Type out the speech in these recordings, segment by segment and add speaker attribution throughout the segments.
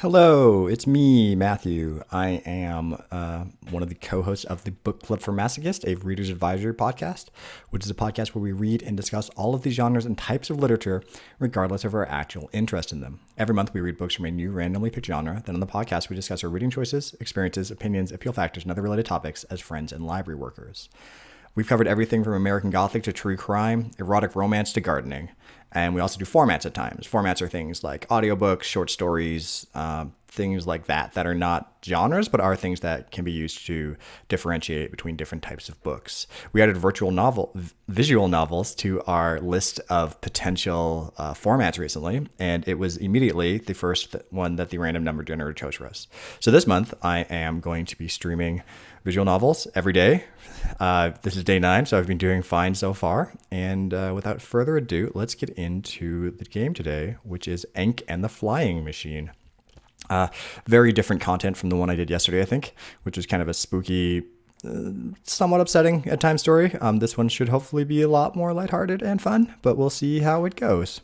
Speaker 1: Hello, it's me, Matthew. I am one of the co-hosts of the Book Club for Masochists, a reader's advisory podcast, which is a podcast where we read and discuss all of the genres and types of literature, regardless of our actual interest in them. Every month, we read books from a new randomly picked genre. Then on the podcast, we discuss our reading choices, experiences, opinions, appeal factors, and other related topics as friends and library workers. We've covered everything from American Gothic to true crime, erotic romance to gardening. And we also do formats at times. Formats are things like audiobooks, short stories, things like that are not genres, but are things that can be used to differentiate between different types of books. We added visual novels to our list of potential formats recently, and it was immediately the first one that the random number generator chose for us. So this month, I am going to be streaming visual novels every day. This is day 9, so I've been doing fine so far. And without further ado, let's get into the game today, which is Enk and the Flying Machine. Very different content from the one I did yesterday, I think, which was kind of a spooky, somewhat upsetting at times story. This one should hopefully be a lot more lighthearted and fun, but we'll see how it goes.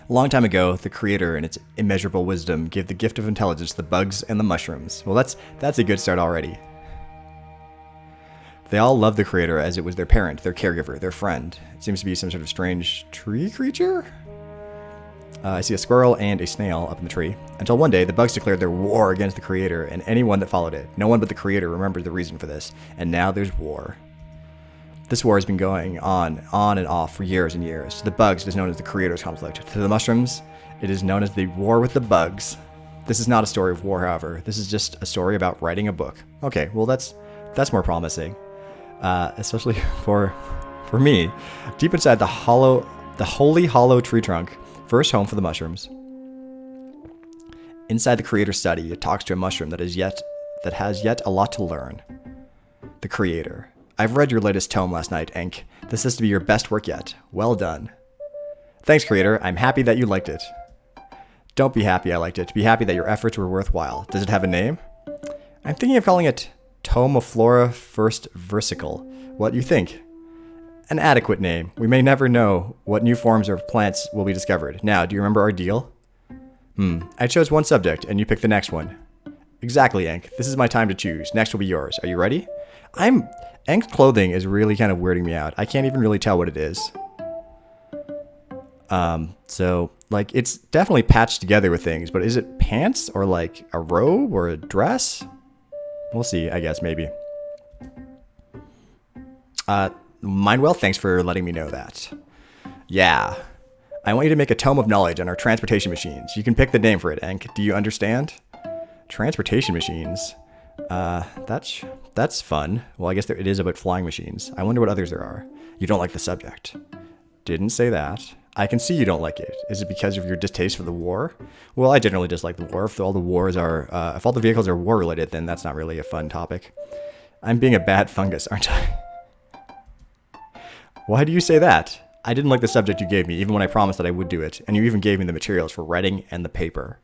Speaker 1: A long time ago, the Creator, in its immeasurable wisdom, gave the gift of intelligence to the bugs and the mushrooms. Well, that's a good start already. They all loved the Creator as it was their parent, their caregiver, their friend. It seems to be some sort of strange tree creature? I see a squirrel and a snail up in the tree. Until one day, the bugs declared their war against the Creator and anyone that followed it. No one but the Creator remembered the reason for this, and now there's war. This war has been going on and off for years and years. To the bugs, it is known as the Creator's conflict. To the mushrooms, it is known as the war with the bugs. This is not a story of war, however. This is just a story about writing a book. Okay, well that's more promising, especially for me. Deep inside the holy hollow tree trunk, first home for the mushrooms. Inside the Creator's study, it talks to a mushroom that has yet a lot to learn. The Creator. I've read your latest tome last night, Enk. This is to be your best work yet. Well done. Thanks, Creator. I'm happy that you liked it. Don't be happy I liked it. Be happy that your efforts were worthwhile. Does it have a name? I'm thinking of calling it Tome of Flora First Versicle. What do you think? An adequate name. We may never know what new forms of plants will be discovered. Now, do you remember our deal? I chose one subject, and you picked the next one. Exactly, Enk. This is my time to choose. Next will be yours. Are you ready? Enk's clothing is really kind of weirding me out. I can't even really tell what it is. It's definitely patched together with things, but is it pants or like a robe or a dress? We'll see, I guess, maybe. Mindwell, thanks for letting me know that. Yeah. I want you to make a tome of knowledge on our transportation machines. You can pick the name for it, Enk. Do you understand? Transportation machines. That's fun. Well, I guess it is about flying machines. I wonder what others there are. You don't like the subject. Didn't say that. I can see you don't like it. Is it because of your distaste for the war? Well, I generally dislike the war. If all the vehicles are war related, then that's not really a fun topic. I'm being a bad fungus, aren't I? Why do you say that? I didn't like the subject you gave me, even when I promised that I would do it, and you even gave me the materials for writing and the paper.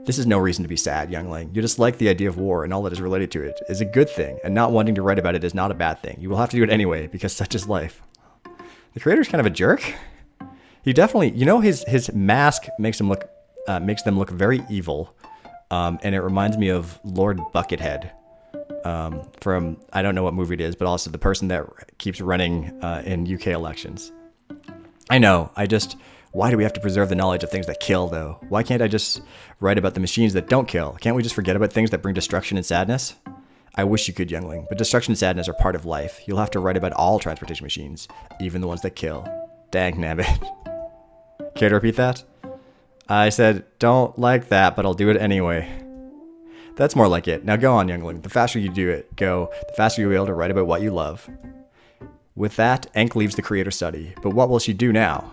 Speaker 1: This is no reason to be sad, youngling. You dislike the idea of war and all that is related to it is a good thing, and not wanting to write about it is not a bad thing. You will have to do it anyway, because such is life. The Creator's kind of a jerk. He definitely, his mask makes them look very evil, and it reminds me of Lord Buckethead from, I don't know what movie it is, but also the person that keeps running in UK elections. I know, why do we have to preserve the knowledge of things that kill, though? Why can't I just write about the machines that don't kill? Can't we just forget about things that bring destruction and sadness? I wish you could, youngling, but destruction and sadness are part of life. You'll have to write about all transportation machines, even the ones that kill. Dang nabbit. Care to repeat that? I said, don't like that, but I'll do it anyway. That's more like it. Now go on, youngling. The faster you do it, the faster you'll be able to write about what you love. With that, Enk leaves the Creator study. But what will she do now?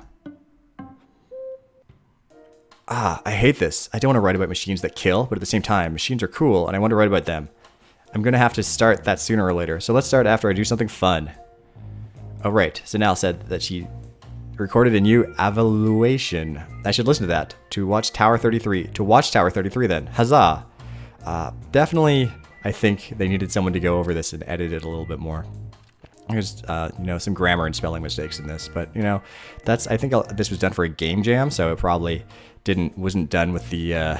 Speaker 1: I hate this. I don't want to write about machines that kill, but at the same time, machines are cool, and I want to write about them. I'm going to have to start that sooner or later, so let's start after I do something fun. Oh, right. Sanal said that she recorded a new evaluation. I should listen to that. To watch Tower 33 then. Huzzah. Definitely, I think they needed someone to go over this and edit it a little bit more. There's, some grammar and spelling mistakes in this, but, I think this was done for a game jam, so it probably wasn't done with the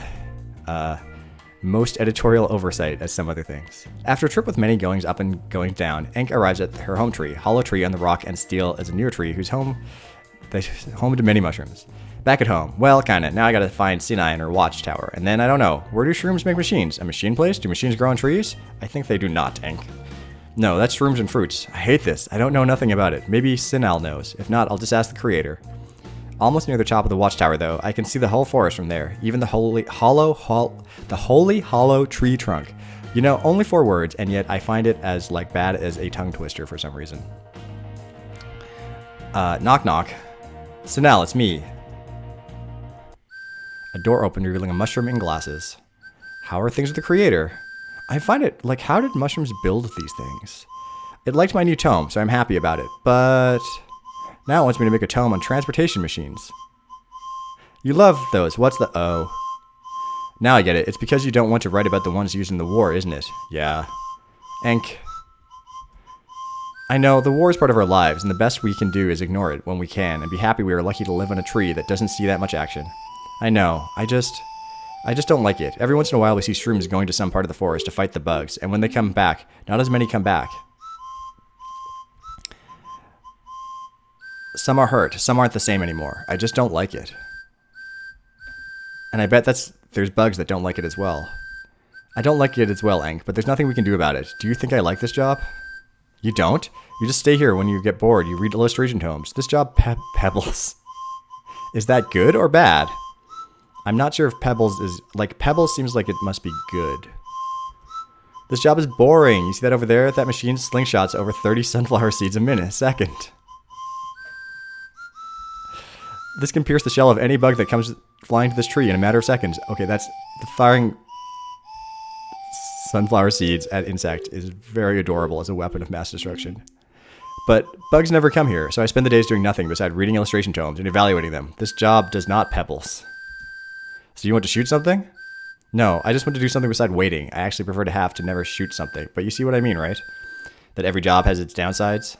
Speaker 1: most editorial oversight as some other things. After a trip with many goings up and goings down, Enk arrives at her home tree. Hollow tree on the rock and steel is a near tree whose home to many mushrooms. Back at home, well, kinda. Now I gotta find C9 or Watchtower, and then I don't know. Where do shrooms make machines? A machine place? Do machines grow on trees? I think they do not, Enk. No, that's shrooms and fruits. I hate this. I don't know nothing about it. Maybe Sinal knows. If not, I'll just ask the creator. Almost near the top of the watchtower, though, I can see the whole forest from there. Even the holy hollow tree trunk. You know, only 4 words, and yet I find it as bad as a tongue twister for some reason. Knock knock. Sinal, it's me. A door opened, revealing a mushroom in glasses. How are things with the creator? I find it, how did mushrooms build these things? It liked my new tome, so I'm happy about it, but now it wants me to make a tome on transportation machines. You love those. What's the O? Now I get it. It's because you don't want to write about the ones used in the war, isn't it? Yeah. Enk. I know, the war is part of our lives, and the best we can do is ignore it when we can, and be happy we are lucky to live on a tree that doesn't see that much action. I know. I just don't like it. Every once in a while we see shrooms going to some part of the forest to fight the bugs, and when they come back, not as many come back. Some are hurt, some aren't the same anymore. I just don't like it. And I bet there's bugs that don't like it as well. I don't like it as well, Enk, but there's nothing we can do about it. Do you think I like this job? You don't? You just stay here when you get bored. You read illustration tomes. This job pebbles. Is that good or bad? I'm not sure if pebbles is... pebbles seems like it must be good. This job is boring. You see that over there? That machine slingshots over 30 sunflower seeds a second. This can pierce the shell of any bug that comes flying to this tree in a matter of seconds. Okay, that's... The firing sunflower seeds at insect is very adorable as a weapon of mass destruction. But bugs never come here, so I spend the days doing nothing besides reading illustration tomes and evaluating them. This job does not pebbles. So you want to shoot something? No, I just want to do something besides waiting. I actually prefer to have to never shoot something. But you see what I mean, right? That every job has its downsides?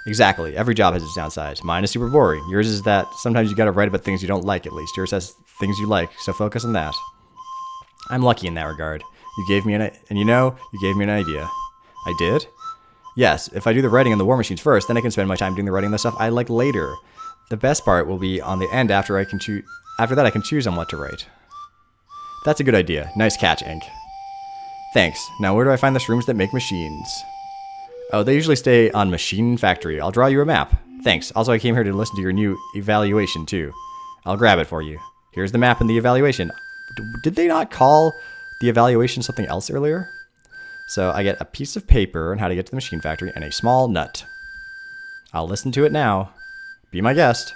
Speaker 1: Exactly, every job has its downsides. Mine is super boring. Yours is that sometimes you gotta write about things you don't like, at least. Yours has things you like, so focus on that. I'm lucky in that regard. You gave me you gave me an idea. I did? Yes, if I do the writing on the war machines first, then I can spend my time doing the writing on the stuff I like later. The best part will be on the end after that I can choose on what to write. That's a good idea. Nice catch, Enk. Thanks. Now where do I find the shrooms that make machines? Oh, they usually stay on Machine Factory. I'll draw you a map. Thanks. Also, I came here to listen to your new evaluation, too. I'll grab it for you. Here's the map and the evaluation. Did they not call the evaluation something else earlier? So I get a piece of paper on how to get to the Machine Factory and a small nut. I'll listen to it now. Be my guest.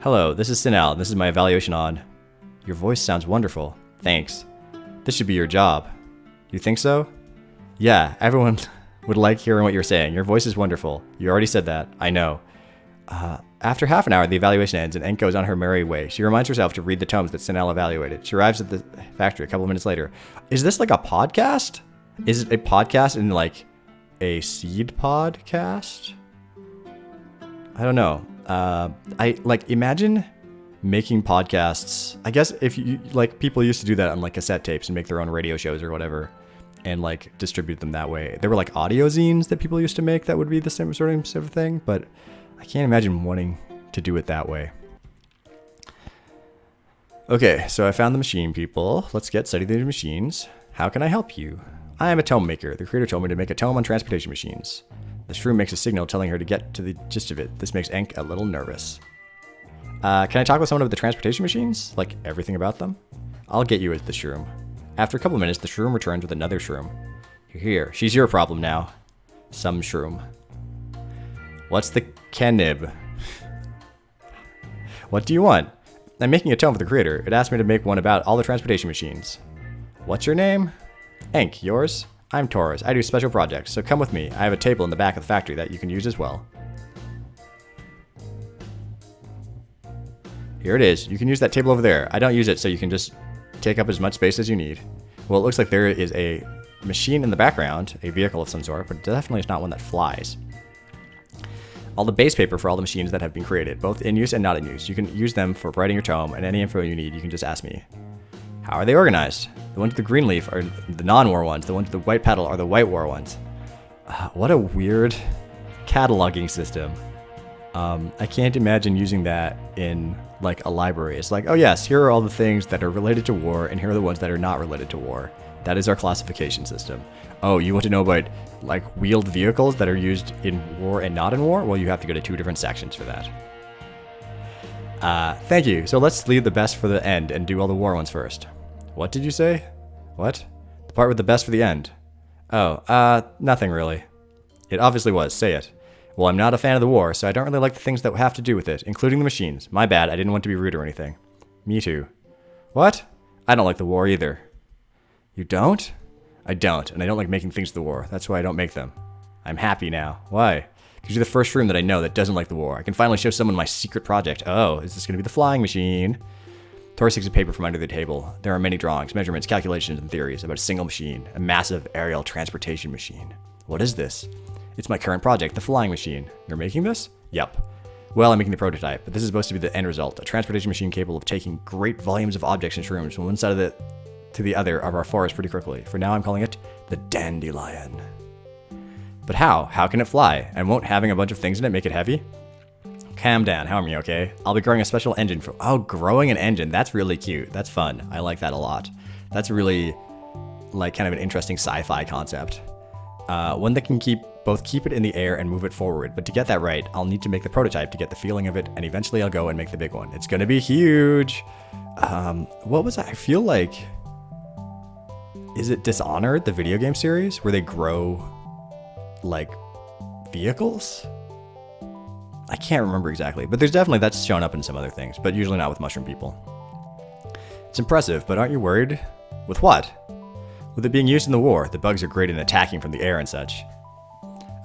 Speaker 1: Hello, this is Sinal, and this is my evaluation on... Your voice sounds wonderful. Thanks. This should be your job. You think so? Yeah, everyone would like hearing what you're saying. Your voice is wonderful. You already said that. I know. After half an hour, the evaluation ends, and Enk goes on her merry way. She reminds herself to read the tomes that Sinal evaluated. She arrives at the factory a couple of minutes later. Is this like a podcast? Is it a podcast in a seed podcast? I don't know. I imagine making podcasts. I guess if you people used to do that on cassette tapes and make their own radio shows or whatever, and distribute them that way. There were audio zines that people used to make that would be the same sort of thing, but I can't imagine wanting to do it that way. Okay, so I found the machine people. Let's get studying the machines. How can I help you? I am a tome maker. The creator told me to make a tome on transportation machines. The shroom makes a signal telling her to get to the gist of it. This makes Enk a little nervous. Can I talk with someone about the transportation machines? Everything about them? I'll get you with the shroom. After a couple minutes, the shroom returns with another shroom. Here, she's your problem now. Some shroom. What's the canib? What do you want? I'm making a tome for the creator. It asked me to make one about all the transportation machines. What's your name? Enk, yours? I'm Taurus. I do special projects, so come with me. I have a table in the back of the factory that you can use as well. Here it is. You can use that table over there. I don't use it, so you can just take up as much space as you need. Well, it looks like there is a machine in the background, a vehicle of some sort, but definitely it's not one that flies. all the base paper for all the machines that have been created, both in use and not in use. You can use them for writing your tome, and any info you need, you can just ask me. How are they organized? The ones with the green leaf are the non-war ones. The ones with the white petal are the white war ones. What a weird cataloging system. I can't imagine using that in like a library. It's like, oh yes, here are all the things that are related to war, and here are the ones that are not related to war. That is our classification system. Oh, you want to know about like wheeled vehicles that are used in war and not in war? Well, you have to go to 2 different sections for that. Thank you. So let's leave the best for the end and do all the war ones first. What did you say? What? The part with the best for the end. Oh, nothing really. It obviously was. Say it. Well, I'm not a fan of the war, so I don't really like the things that have to do with it, including the machines. My bad. I didn't want to be rude or anything. Me too. What? I don't like the war either. You don't? I don't, and I don't like making things to the war. That's why I don't make them. I'm happy now. Why? Because you're the first room that I know that doesn't like the war. I can finally show someone my secret project. Oh, is this going to be the flying machine? Tori takes a paper from under the table. There are many drawings, measurements, calculations, and theories about a single machine, a massive aerial transportation machine. What is this? It's my current project, the flying machine. You're making this? Yep. Well, I'm making the prototype, but this is supposed to be the end result, a transportation machine capable of taking great volumes of objects and shrooms from one side of to the other of our forest pretty quickly. For now, I'm calling it the Dandelion. But how? How can it fly? And won't having a bunch of things in it make it heavy? Calm down, help me, okay? I'll be growing a special engine for... Oh, growing an engine. That's really cute. That's fun. I like that a lot. That's really, like, kind of an interesting sci-fi concept. One that can both keep it in the air and move it forward. But to get that right, I'll need to make the prototype to get the feeling of it, and eventually I'll go and make the big one. It's gonna be huge. What was that? I feel like... Is it Dishonored, the video game series, where they grow, like, vehicles? I can't remember exactly, but there's definitely that's shown up in some other things, but usually not with mushroom people. It's impressive, but aren't you worried? With what? With it being used in the war, the bugs are great in attacking from the air and such.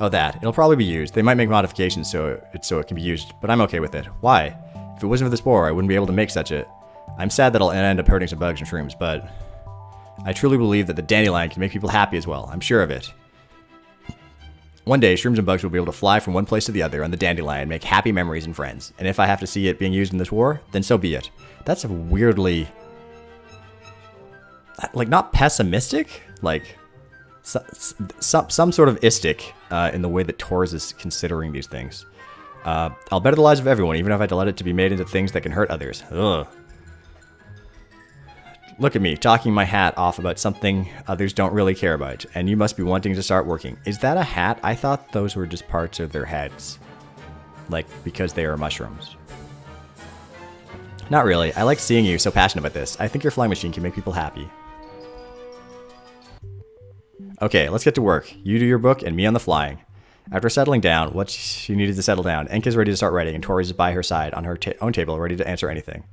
Speaker 1: Oh, that. It'll probably be used. They might make modifications so it can be used, but I'm okay with it. Why? If it wasn't for this war, I wouldn't be able to make such a... I'm sad that I'll end up hurting some bugs and shrooms, but... I truly believe that the dandelion can make people happy as well. I'm sure of it. One day, shrooms and bugs will be able to fly from one place to the other on the dandelion, make happy memories and friends. And if I have to see it being used in this war, then so be it. That's a weirdly... like, not pessimistic? Like, some sort of istic in the way that Torres is considering these things. I'll better the lives of everyone, even if I let it to be made into things that can hurt others. Ugh. Look at me, talking my hat off about something others don't really care about, and you must be wanting to start working. Is that a hat? I thought those were just parts of their heads. Like, because they are mushrooms. Not really. I like seeing you so passionate about this. I think your flying machine can make people happy. Okay, let's get to work. You do your book, and me on the flying. After settling down, what she needed to settle down, Enka's ready to start writing, and Tori's is by her side on her own table, ready to answer anything.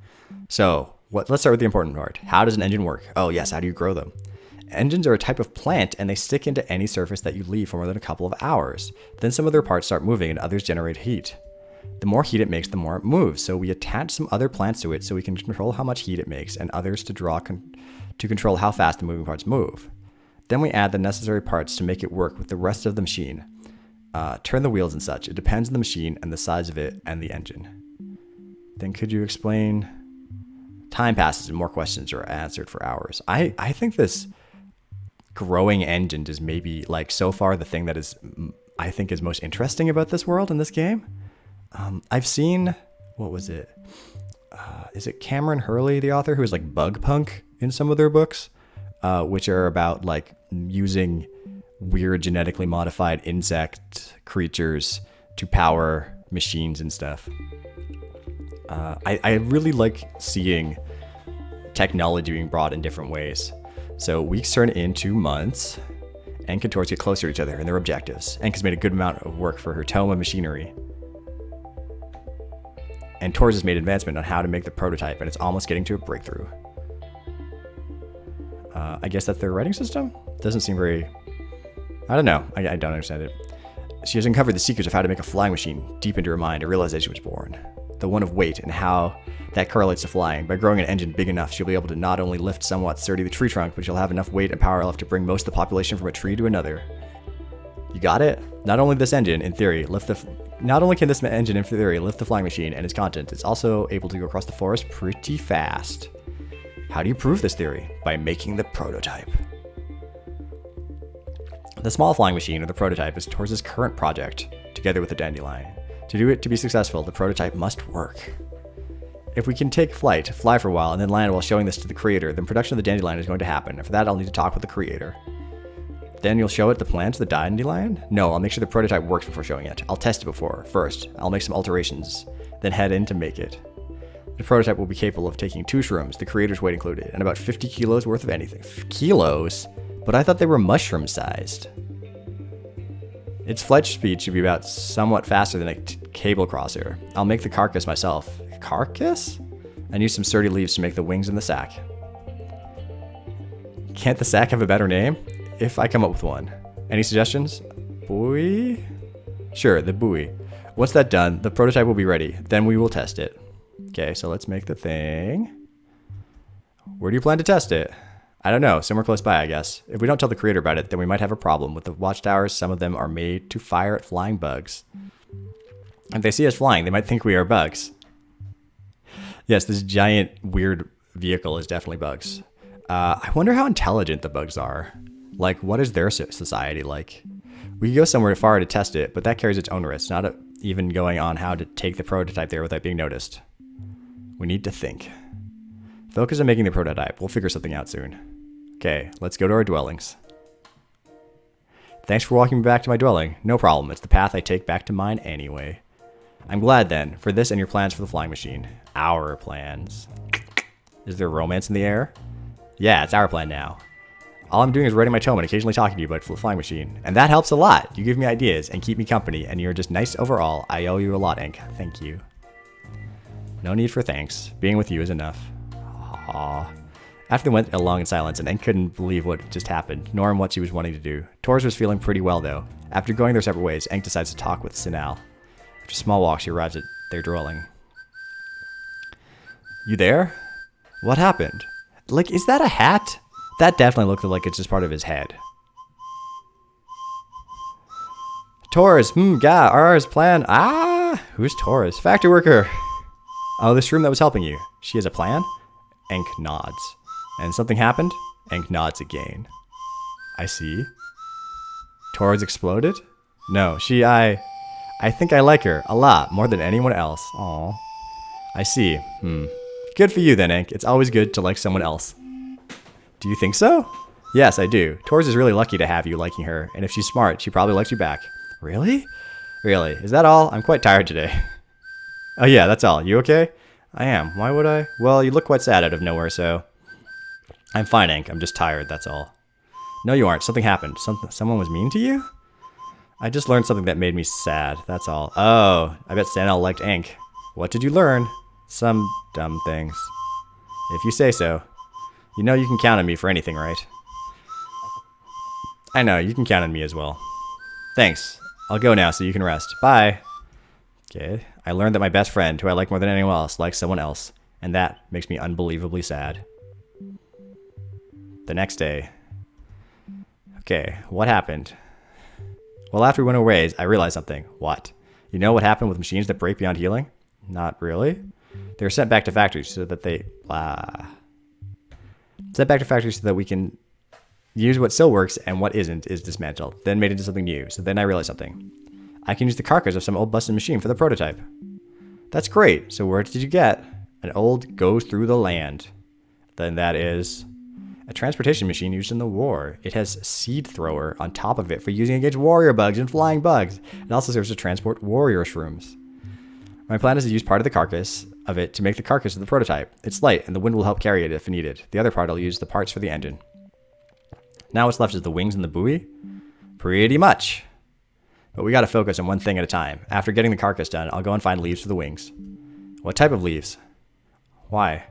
Speaker 1: So... let's start with the important part. How does an engine work? Oh yes, how do you grow them? Engines are a type of plant, and they stick into any surface that you leave for more than a couple of hours. Then some of their parts start moving and others generate heat. The more heat it makes, the more it moves. So we attach some other plants to it so we can control how much heat it makes, and others to control how fast the moving parts move. Then we add the necessary parts to make it work with the rest of the machine. Turn the wheels and such. It depends on the machine and the size of it and the engine. Then could you explain... Time passes and more questions are answered for hours. I think this growing engine is maybe, like, so far the thing that is, I think, is most interesting about this world in this game. I've seen, what was it? Is it Cameron Hurley, the author, who is like bug punk in some of their books, which are about like using weird genetically modified insect creatures to power machines and stuff. I really like seeing technology being brought in different ways. So weeks turn into months, and Tours get closer to each other and their objectives. Enka's made a good amount of work for her tome of machinery. And Tours has made advancement on how to make the prototype, and it's almost getting to a breakthrough. I guess that's their writing system? Doesn't seem very... I don't know. I don't understand it. She has uncovered the secrets of how to make a flying machine. Deep into her mind, a realization was born. The one of weight and how that correlates to flying. By growing an engine big enough, she'll be able to not only lift somewhat sturdy the tree trunk, but she'll have enough weight and power left to bring most of the population from a tree to another. You got it? Not only this engine, in theory, Not only can this engine in theory lift the flying machine and its contents, it's also able to go across the forest pretty fast. How do you prove this theory? By making the prototype. The small flying machine, or the prototype, is Tor's current project, together with the dandelion. To do it to be successful, the prototype must work. If we can take flight, fly for a while, and then land while showing this to the creator, then production of the dandelion is going to happen. And for that, I'll need to talk with the creator. Then you'll show it the plan to the dandelion? No, I'll make sure the prototype works before showing it. I'll test it first. I'll make some alterations, then head in to make it. The prototype will be capable of taking 2 shrooms, the creator's weight included, and about 50 kilos worth of anything. Kilos? But I thought they were mushroom-sized. Its flight speed should be about somewhat faster than a cable crosser. I'll make the carcass myself. Carcass? And use some sturdy leaves to make the wings and the sack. Can't the sack have a better name? If I come up with one. Any suggestions? Buoy? Sure, the buoy. Once that's done, the prototype will be ready. Then we will test it. Okay, so let's make the thing. Where do you plan to test it? I don't know, somewhere close by, I guess. If we don't tell the creator about it, then we might have a problem. With the watchtowers, some of them are made to fire at flying bugs. If they see us flying, they might think we are bugs. Yes, this giant, weird vehicle is definitely bugs. I wonder how intelligent the bugs are. Like, what is their society like? We could go somewhere far to test it, but that carries its own risks, not even going on how to take the prototype there without being noticed. We need to think. Focus on making the prototype. We'll figure something out soon. Okay, let's go to our dwellings. Thanks for walking me back to my dwelling. No problem, it's the path I take back to mine anyway. I'm glad then, for this and your plans for the flying machine. Our plans. Is there romance in the air? Yeah, it's our plan now. All I'm doing is writing my tome and occasionally talking to you about the flying machine. And that helps a lot. You give me ideas and keep me company, and you're just nice overall. I owe you a lot, Ink. Thank you. No need for thanks. Being with you is enough. Aww. After they went along in silence, and Ink couldn't believe what just happened, nor in what she was wanting to do. Tors was feeling pretty well, though. After going their separate ways, Ink decides to talk with Sinal. After a small walk, she arrives at their dwelling. You there? What happened? Like, is that a hat? That definitely looked like it's just part of his head. Taurus, ours plan. Who's Taurus? Factory worker. Oh, this room that was helping you. She has a plan? Enk nods. And something happened? Enk nods again. I see. Taurus exploded? No, I think I like her a lot, more than anyone else. Aw. I see. Good for you then, Enk. It's always good to like someone else. Do you think so? Yes, I do. Taurus is really lucky to have you liking her, and if she's smart, she probably likes you back. Really? Really? Is that all? I'm quite tired today. Oh yeah, that's all. You okay? I am. Why would I? Well, you look quite sad out of nowhere, so... I'm fine, Enk. I'm just tired, that's all. No, you aren't. Something happened. Someone was mean to you? I just learned something that made me sad, that's all. Oh, I bet Sanel liked Enk. What did you learn? Some dumb things. If you say so. You know you can count on me for anything, right? I know, you can count on me as well. Thanks. I'll go now so you can rest. Bye. Okay. I learned that my best friend, who I like more than anyone else, likes someone else. And that makes me unbelievably sad. The next day. Okay, what happened? Well, after we went away, I realized something. What? You know what happened with machines that break beyond healing? Not really. They were sent back to factories so that they... Sent back to factories so that we can use what still works and what isn't is dismantled, then made into something new. So then I realized something. I can use the carcass of some old busted machine for the prototype. That's great. So where did you get? An old goes through the land. Then that is a transportation machine used in the war. It has seed thrower on top of it for using against warrior bugs and flying bugs. It also serves to transport warrior shrooms. My plan is to use part of the carcass of it to make the carcass of the prototype. It's light, and the wind will help carry it if needed. The other part I'll use the parts for the engine. Now what's left is the wings and the buoy? Pretty much. But we gotta focus on one thing at a time. After getting the carcass done, I'll go and find leaves for the wings. What type of leaves? Why?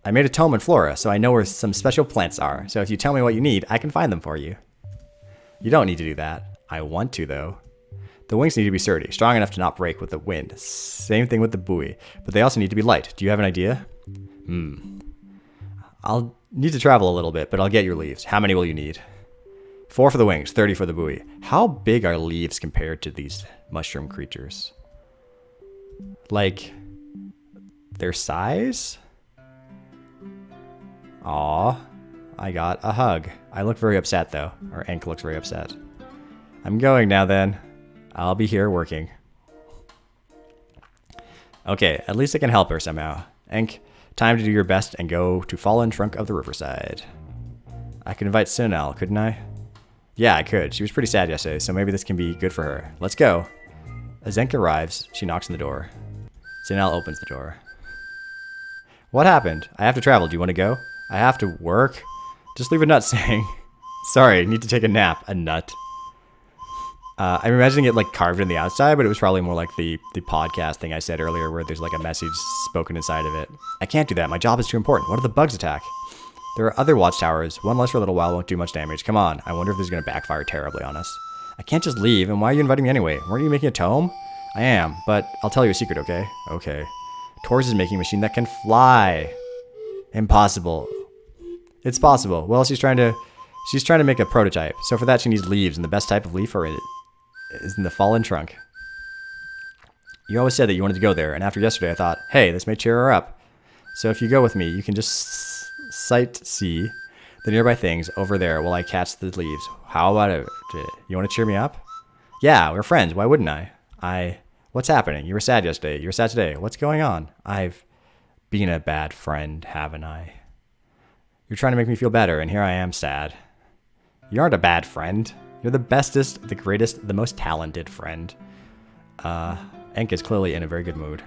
Speaker 1: I made a tome in flora, so I know where some special plants are. So if you tell me what you need, I can find them for you. You don't need to do that. I want to, though. The wings need to be sturdy, strong enough to not break with the wind. Same thing with the buoy, but they also need to be light. Do you have an idea? I'll need to travel a little bit, but I'll get your leaves. How many will you need? 4 for the wings, 30 for the buoy. How big are leaves compared to these mushroom creatures? Like, their size? Aw, I got a hug. I look very upset, though. Or Enk looks very upset. I'm going now, then. I'll be here working. Okay, at least I can help her somehow. Enk, time to do your best and go to fallen trunk of the riverside. I could invite Sinal, couldn't I? Yeah, I could. She was pretty sad yesterday, so maybe this can be good for her. Let's go. As Enk arrives, she knocks on the door. Sinal opens the door. What happened? I have to travel. Do you want to go? I have to work? Just leave a nut saying. Sorry, need to take a nap. A nut. I'm imagining it like carved in the outside, but it was probably more like the podcast thing I said earlier where there's like a message spoken inside of it. I can't do that. My job is too important. What if the bugs attack? There are other watchtowers. One less for a little while won't do much damage. Come on. I wonder if this is going to backfire terribly on us. I can't just leave. And why are you inviting me anyway? Weren't you making a tome? I am, but I'll tell you a secret, okay? Okay. Tors is making a machine that can fly. Impossible. It's possible. Well, she's trying to make a prototype. So for that, she needs leaves, and the best type of leaf for it is in the fallen trunk. You always said that you wanted to go there, and after yesterday, I thought, hey, this may cheer her up. So if you go with me, you can just sight-see the nearby things over there while I catch the leaves. How about it? You want to cheer me up? Yeah, we're friends. Why wouldn't I? What's happening? You were sad yesterday. You were sad today. What's going on? I've been a bad friend, haven't I? You're trying to make me feel better, and here I am sad. You aren't a bad friend. You're the bestest, the greatest, the most talented friend. Enk is clearly in a very good mood.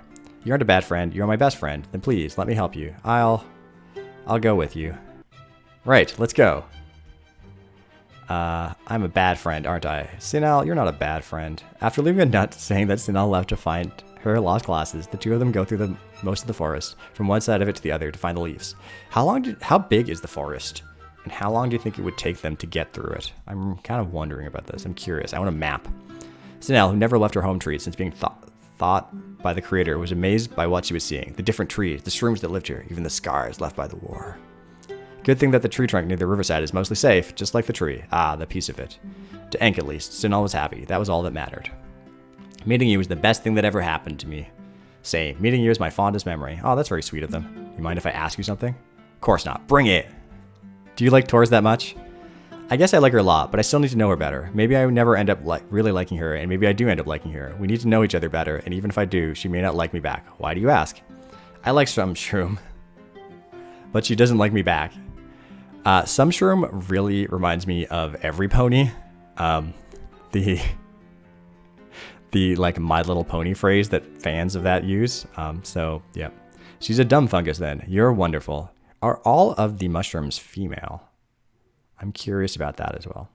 Speaker 1: You aren't a bad friend. You're my best friend. Then please, let me help you. I'll go with you. Right, let's go. I'm a bad friend, aren't I? Sinal, you're not a bad friend. After leaving a note saying that Sinal left to find her lost glasses, the two of them go through most of the forest, from one side of it to the other to find the leaves. How big is the forest? And how long do you think it would take them to get through it? I'm kind of wondering about this. I'm curious. I want a map. Sinal, who never left her home tree since being thought by the creator, was amazed by what she was seeing. The different trees, the shrooms that lived here, even the scars left by the war. Good thing that the tree trunk near the riverside is mostly safe, just like the tree. Ah, the piece of it. To Enk at least, Sinal was happy. That was all that mattered. Meeting you was the best thing that ever happened to me. Same. Meeting you is my fondest memory. Oh, that's very sweet of them. You mind if I ask you something? Of course not. Bring it! Do you like Tors that much? I guess I like her a lot, but I still need to know her better. Maybe I never end up really liking her, and maybe I do end up liking her. We need to know each other better, and even if I do, she may not like me back. Why do you ask? I like some shroom, but she doesn't like me back. Some shroom really reminds me of every pony. The like My Little Pony phrase that fans of that use. So yeah, she's a dumb fungus then. You're wonderful. Are all of the mushrooms female? I'm curious about that as well.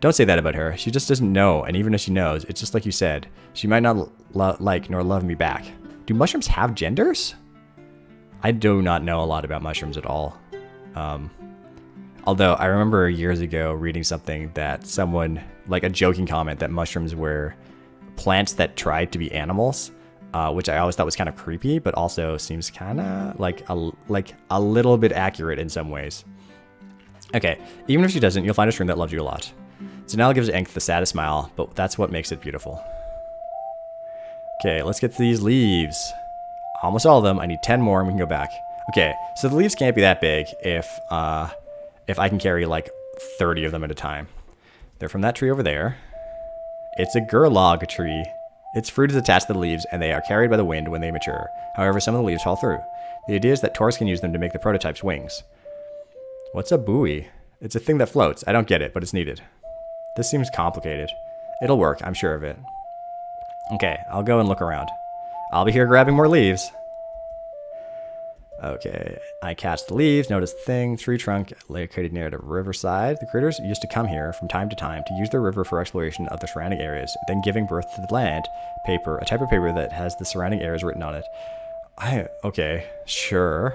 Speaker 1: Don't say that about her. She just doesn't know, and even if she knows, it's just like you said. She might not like nor love me back. Do mushrooms have genders? I do not know a lot about mushrooms at all. Although I remember years ago reading something that someone, like a joking comment, that mushrooms were plants that tried to be animals, which I always thought was kind of creepy, but also seems kind of like a little bit accurate in some ways. Okay, even if she doesn't, you'll find a shroom that loves you a lot. Sinal gives Enk the saddest smile, but that's what makes it beautiful. Okay, let's get these leaves. Almost all of them. I need 10 more and we can go back. Okay, so the leaves can't be that big if I can carry like 30 of them at a time. They're from that tree over there. It's a Gurlog tree. Its fruit is attached to the leaves and they are carried by the wind when they mature. However, some of the leaves fall through. The idea is that Tors can use them to make the prototype's wings. What's a buoy? It's a thing that floats. I don't get it, but it's needed. This seems complicated. It'll work, I'm sure of it. Okay, I'll go and look around. I'll be here grabbing more leaves. Okay, I catch the leaves, notice the thing, tree trunk located near the riverside. The critters used to come here from time to use the river for exploration of the surrounding areas, then giving birth to the land paper, a type of paper that has the surrounding areas written on it. Okay, sure.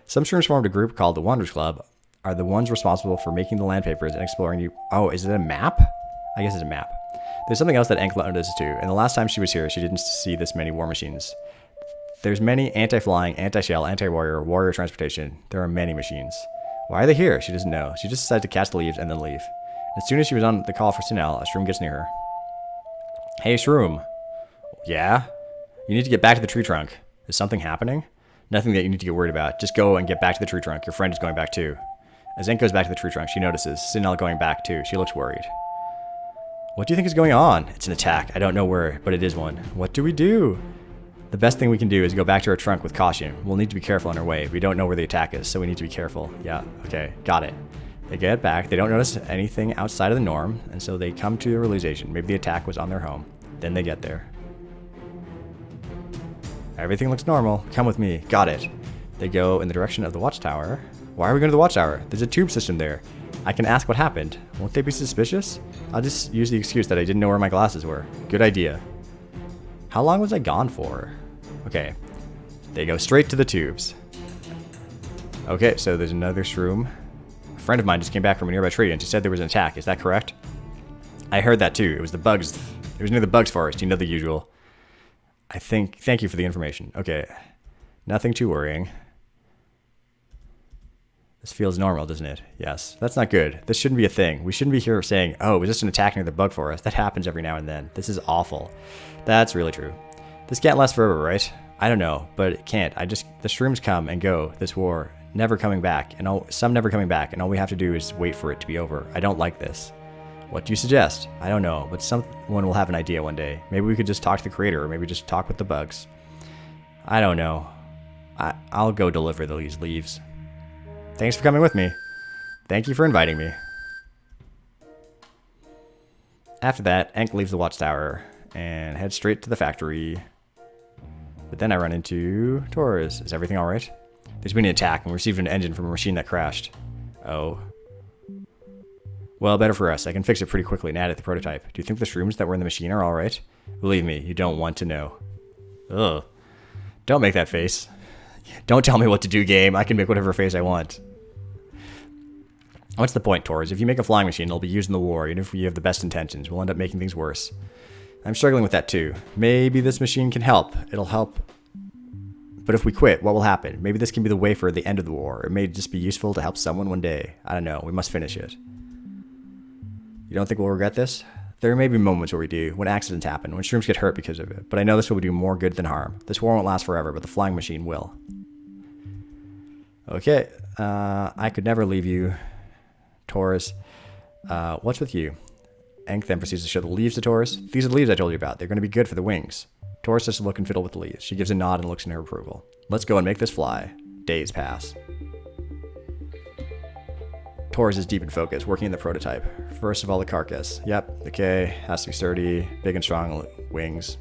Speaker 1: Some shrooms formed a group called the Wanderers Club, are the ones responsible for making the land papers and exploring new... Oh, is it a map? I guess it's a map. There's something else that Enk noticed too, and the last time she was here, she didn't see this many war machines. There's many anti-flying, anti-shell, anti-warrior, warrior transportation. There are many machines. Why are they here? She doesn't know. She just decided to catch the leaves and then leave. As soon as she was on the call for Sinel, a shroom gets near her. Hey, shroom. Yeah? You need to get back to the tree trunk. Is something happening? Nothing that you need to get worried about. Just go and get back to the tree trunk. Your friend is going back too. As Ink goes back to the tree trunk, she notices Sinel going back too. She looks worried. What do you think is going on? It's an attack. I don't know where, but it is one. What do we do? The best thing we can do is go back to our trunk with caution. We'll need to be careful on our way. We don't know where the attack is, so we need to be careful. Yeah, okay, got it. They get back. They don't notice anything outside of the norm, and so they come to the realization maybe the attack was on their home. Then they get there. Everything looks normal. Come with me. Got it. They go in the direction of the watchtower. Why are we going to the watchtower? There's a tube system there. I can ask what happened. Won't they be suspicious? I'll just use the excuse that I didn't know where my glasses were. Good idea. How long was I gone for? Okay. They go straight to the tubes. Okay, so there's another shroom. A friend of mine just came back from a nearby tree and she said there was an attack. Is that correct? I heard that too. It was the bugs. It was near the bugs forest. You know the usual. Thank you for the information. Okay. Nothing too worrying. This feels normal, doesn't it? Yes. That's not good. This shouldn't be a thing. We shouldn't be here saying, oh, it was just an attack near the bug forest. That happens every now and then. This is awful. That's really true. This can't last forever, right? I don't know, but it can't. The shrooms come and go. This war never coming back, and some never coming back, and all we have to do is wait for it to be over. I don't like this. What do you suggest? I don't know, but someone will have an idea one day. Maybe we could just talk to the creator, or maybe just talk with the bugs. I don't know. I'll go deliver these leaves. Thanks for coming with me. Thank you for inviting me. After that, Enk leaves the watchtower and heads straight to the factory. But then I run into Torres. Is everything alright? There's been an attack and we received an engine from a machine that crashed. Oh. Well, better for us. I can fix it pretty quickly and add it to the prototype. Do you think the shrooms that were in the machine are alright? Believe me, you don't want to know. Ugh. Don't make that face. Don't tell me what to do, game. I can make whatever face I want. What's the point, Torres? If you make a flying machine, it'll be used in the war, even if you have the best intentions. We'll end up making things worse. I'm struggling with that too. Maybe this machine can help. It'll help. But if we quit, what will happen? Maybe this can be the way for the end of the war. It may just be useful to help someone one day. I don't know. We must finish it. You don't think we'll regret this? There may be moments where we do, when accidents happen, when shrooms get hurt because of it. But I know this will do more good than harm. This war won't last forever, but the flying machine will. Okay. I could never leave you, Taurus. What's with you? Enk then proceeds to show the leaves to Taurus. These are the leaves I told you about. They're going to be good for the wings. Taurus does look and fiddle with the leaves. She gives a nod and looks in her approval. Let's go and make this fly. Days pass. Taurus is deep in focus, working in the prototype. First of all, the carcass. Yep, okay, has to be sturdy, big and strong wings.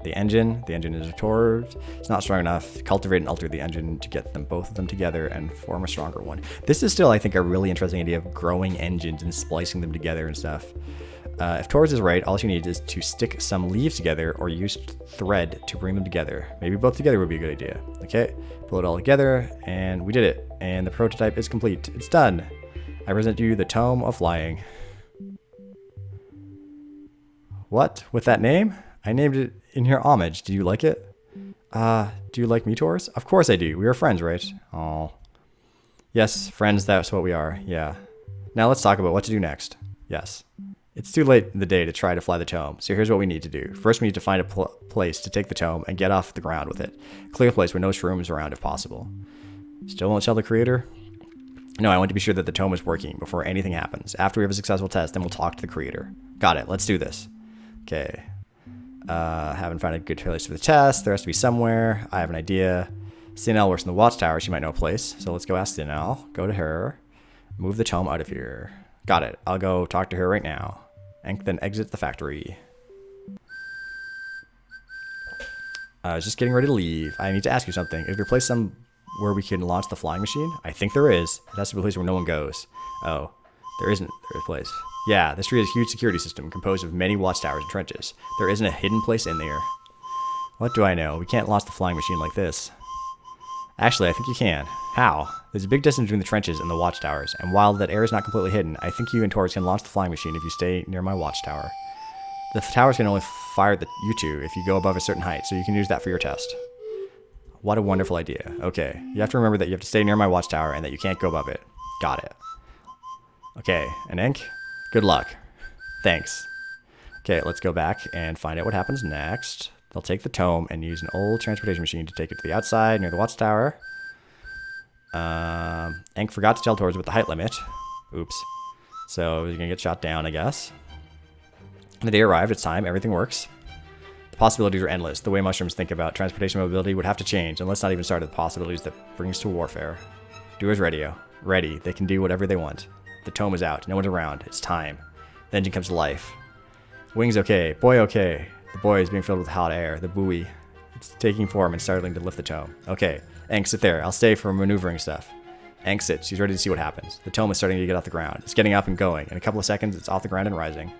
Speaker 1: The engine is a Taurus. It's not strong enough. Cultivate and alter the engine to get them both of them together and form a stronger one. This is still, I think, a really interesting idea of growing engines and splicing them together and stuff. If Taurus is right, all you need is to stick some leaves together or use thread to bring them together. Maybe both together would be a good idea. Okay, pull it all together, and we did it. And the prototype is complete. It's done. I present you the Tome of Flying. What? With that name? I named it in your homage. Do you like it? Do you like me, Taurus? Of course I do. We are friends, right? Oh. Yes, friends, that's what we are. Yeah. Now let's talk about what to do next. Yes. It's too late in the day to try to fly the tome, so here's what we need to do. First, we need to find a place to take the tome and get off the ground with it. Clear place where no shrooms around if possible. Still won't tell the creator? No, I want to be sure that the tome is working before anything happens. After we have a successful test, then we'll talk to the creator. Got it. Let's do this. Okay. Haven't found a good place for the test. There has to be somewhere. I have an idea. Sinel works in the watchtower. She might know a place. So let's go ask Sinel. Go to her. Move the tome out of here. Got it. I'll go talk to her right now. And then exit the factory. I was just getting ready to leave. I need to ask you something. Is there a place where we can launch the flying machine? I think there is. It has to be a place where no one goes. Oh, there isn't. There's a place. Yeah, this tree has a huge security system composed of many watchtowers and trenches. There isn't a hidden place in there. What do I know? We can't launch the flying machine like this. Actually, I think you can. How? There's a big distance between the trenches and the watchtowers, and while that area is not completely hidden, I think you and Taurus can launch the flying machine if you stay near my watchtower. The towers can only fire you two if you go above a certain height, so you can use that for your test. What a wonderful idea. Okay, you have to remember that you have to stay near my watchtower and that you can't go above it. Got it. Okay, an ink. Good luck. Thanks. Okay, let's go back and find out what happens next. They'll take the tome and use an old transportation machine to take it to the outside near the watchtower. Ink forgot to tell Torres about the height limit. Oops. So he's gonna get shot down, I guess. The day arrived, it's time, everything works. The possibilities are endless. The way mushrooms think about transportation mobility would have to change, and let's not even start at the possibilities that brings to warfare. Do as radio. Ready. They can do whatever they want. The tome is out. No one's around. It's time. The engine comes to life. Wings okay. Boy okay. The boy is being filled with hot air. The buoy. It's taking form and starting to lift the tome. Okay. Aang, sit there. I'll stay for maneuvering stuff. Aang sits. She's ready to see what happens. The tome is starting to get off the ground. It's getting up and going. In a couple of seconds, it's off the ground and rising.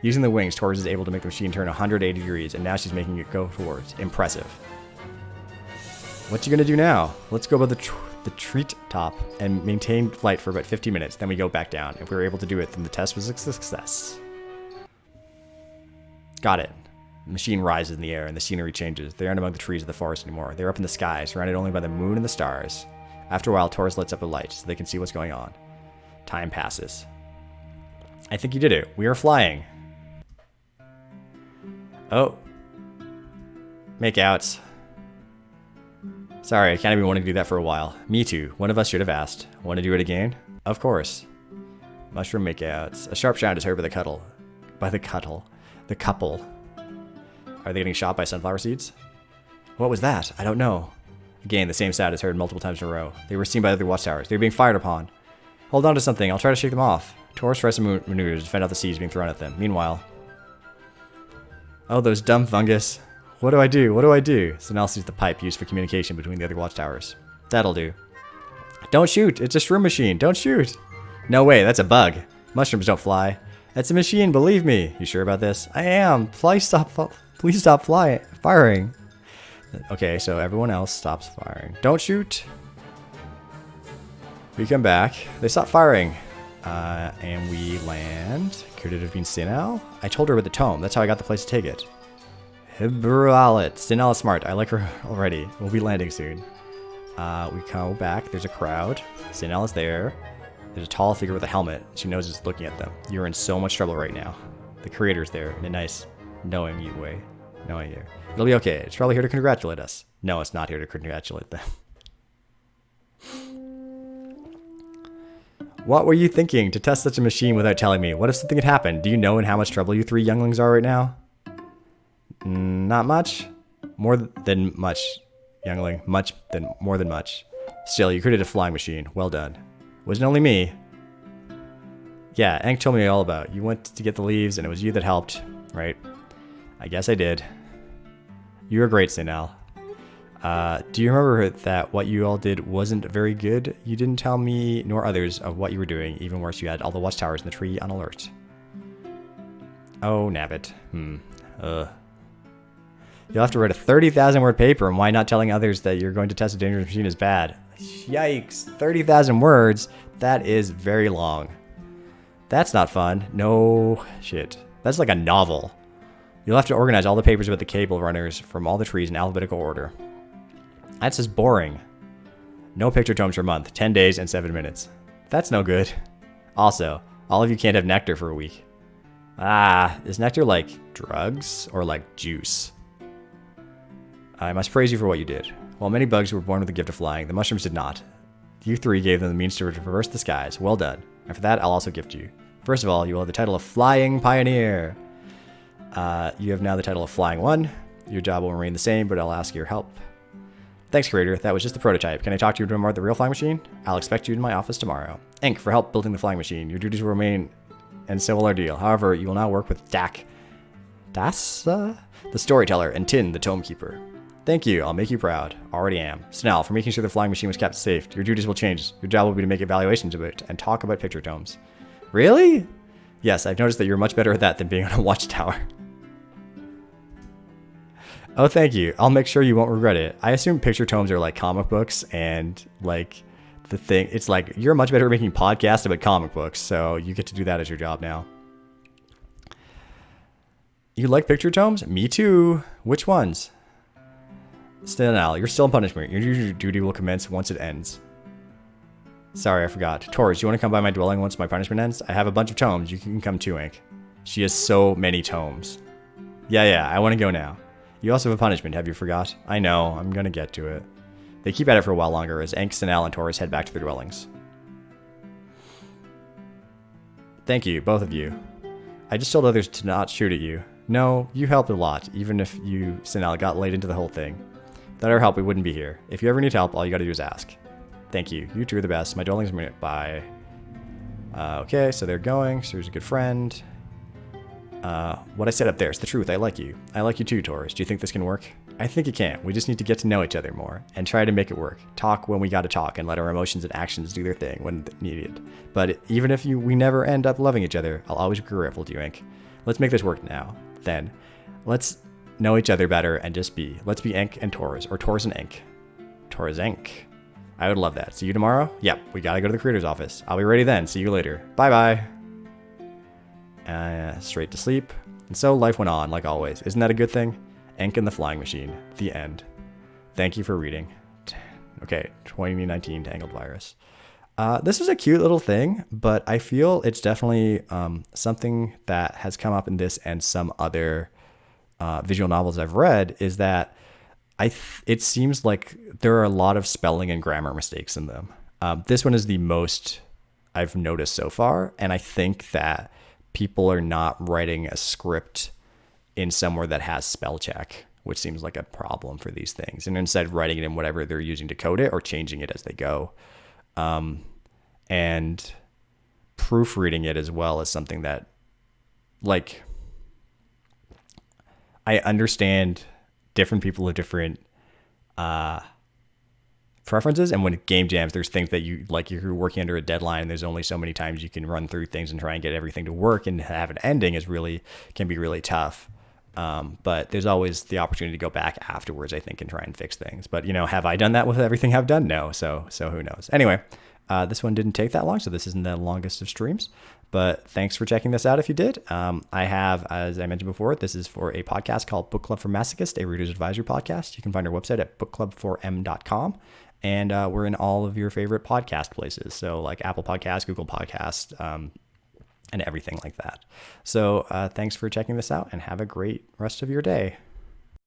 Speaker 1: Using the wings, Torres is able to make the machine turn 180 degrees, and now she's making it go towards. Impressive. What you gonna do now? Let's go above the treat top and maintain flight for about 50 minutes. Then we go back down. If we were able to do it, then the test was a success. Got it. The machine rises in the air and the scenery changes. They aren't among the trees of the forest anymore. They're up in the sky, surrounded only by the moon and the stars. After a while, Torres lights up a light so they can see what's going on. Time passes. I think you did it. We are flying. Oh. Makeouts. Sorry, I can't even want to do that for a while. Me too. One of us should have asked. Want to do it again? Of course. Mushroom makeouts. A sharp sound is heard by the couple. The couple. Are they getting shot by sunflower seeds? What was that? I don't know. Again, the same sound is heard multiple times in a row. They were seen by other watchtowers. They were being fired upon. Hold on to something. I'll try to shake them off. Taurus tries some maneuvers to fend off the seeds being thrown at them. Meanwhile... Oh, those dumb fungus. What do I do? What do I do? Sinal sees the pipe used for communication between the other watchtowers. That'll do. Don't shoot! It's a shroom machine! Don't shoot! No way, that's a bug. Mushrooms don't fly. That's a machine, believe me. You sure about this? I am. Please stop firing. Okay, so everyone else stops firing. Don't shoot! We come back. They stop firing. And we land. Could it have been Sinal? I told her with the tome. That's how I got the place to take it. Hibralit. Sinal is smart. I like her already. We'll be landing soon. We come back. There's a crowd. Sinal is there. There's a tall figure with a helmet. She knows it's looking at them. You're in so much trouble right now. The creator's there in a nice, knowing you way. Knowing you. It'll be okay. It's probably here to congratulate us. No, it's not here to congratulate them. What were you thinking to test such a machine without telling me? What if something had happened? Do you know in how much trouble you three younglings are right now? Not much. More than much, youngling. More than much. Still, you created a flying machine. Well done. Wasn't only me. Yeah, Aang told me all about it. You went to get the leaves and it was you that helped, right? I guess I did. You were great, Sinal. Do you remember that what you all did wasn't very good? You didn't tell me nor others of what you were doing. Even worse, you had all the watchtowers in the tree on alert. Oh, nabbit. You'll have to write a 30,000 word paper, and why not telling others that you're going to test a dangerous machine is bad? Yikes, 30,000 words? That is very long. That's not fun. No shit. That's like a novel. You'll have to organize all the papers about the cable runners from all the trees in alphabetical order. That's just boring. No picture tomes for a month, 10 days and 7 minutes. That's no good. Also, all of you can't have nectar for a week. Is nectar like drugs or like juice? I must praise you for what you did. While many bugs were born with the gift of flying, the mushrooms did not. You three gave them the means to reverse the skies. Well done. And for that, I'll also gift you. First of all, you will have the title of Flying Pioneer. You have now the title of Flying One. Your job will remain the same, but I'll ask your help. Thanks, creator. That was just the prototype. Can I talk to you about the real flying machine? I'll expect you in my office tomorrow. Ink, for help building the flying machine. Your duties will remain, and so will our deal. However, you will now work with Das, the storyteller, and Tin, the tome keeper. Thank you. I'll make you proud. Already am. Snell, for making sure the flying machine was kept safe. Your duties will change. Your job will be to make evaluations of it and talk about picture tomes. Really? Yes, I've noticed that you're much better at that than being on a watchtower. Oh, thank you. I'll make sure you won't regret it. I assume picture tomes are like comic books, and like the thing, it's like you're much better at making podcasts about comic books, so you get to do that as your job now. You like picture tomes? Me too. Which ones? Still, you're still in punishment. Your duty will commence once it ends. Sorry, I forgot. Taurus, you want to come by my dwelling once my punishment ends? I have a bunch of tomes. You can come too, Ink. She has so many tomes. Yeah, I want to go now. You also have a punishment, have you forgot? I know, I'm going to get to it. They keep at it for a while longer as Ink, Sinal, and Taurus head back to their dwellings. Thank you, both of you. I just told others to not shoot at you. No, you helped a lot, even if you, Sinal, got laid into the whole thing. Without our help, we wouldn't be here. If you ever need help, all you gotta do is ask. Thank you. You two are the best. My dwelling's a minute. Bye. Okay, so they're going. Suru's a good friend. What I said up there is the truth. I like you. I like you too, Taurus. Do you think this can work? I think it can. We just need to get to know each other more and try to make it work. Talk when we gotta talk and let our emotions and actions do their thing when needed. But even if we never end up loving each other, I'll always be grateful to you, Ink. Let's make this work now. Then, let's know each other better and just be. Let's be Ink and Taurus, or Taurus and Ink. Taurus Ink. I would love that. See you tomorrow? Yep, we gotta go to the creator's office. I'll be ready then. See you later. Bye-bye. Straight to sleep. And so life went on, like always. Isn't that a good thing? Ink and the Flying Machine. The end. Thank you for reading. Okay, 2019 Tangled Virus. This was a cute little thing, but I feel it's definitely something that has come up in this and some other visual novels I've read, is that it seems like there are a lot of spelling and grammar mistakes in them. This one is the most I've noticed so far, and I think that people are not writing a script in somewhere that has spell check, which seems like a problem for these things, and instead writing it in whatever they're using to code it or changing it as they go. And proofreading it as well is something that, like, I understand different people have different preferences, and when game jams, there's things that you like, you're working under a deadline and there's only so many times you can run through things and try and get everything to work and have an ending can be really tough. But there's always the opportunity to go back afterwards, I think, and try and fix things. But, have I done that with everything I've done? No. So who knows? Anyway, this one didn't take that long, so this isn't the longest of streams. But thanks for checking this out if you did. I have, as I mentioned before, this is for a podcast called Book Club for Masochists, a reader's advisory podcast. You can find our website at bookclub4m.com. And we're in all of your favorite podcast places. So like Apple Podcasts, Google Podcasts, and everything like that. So thanks for checking this out and have a great rest of your day.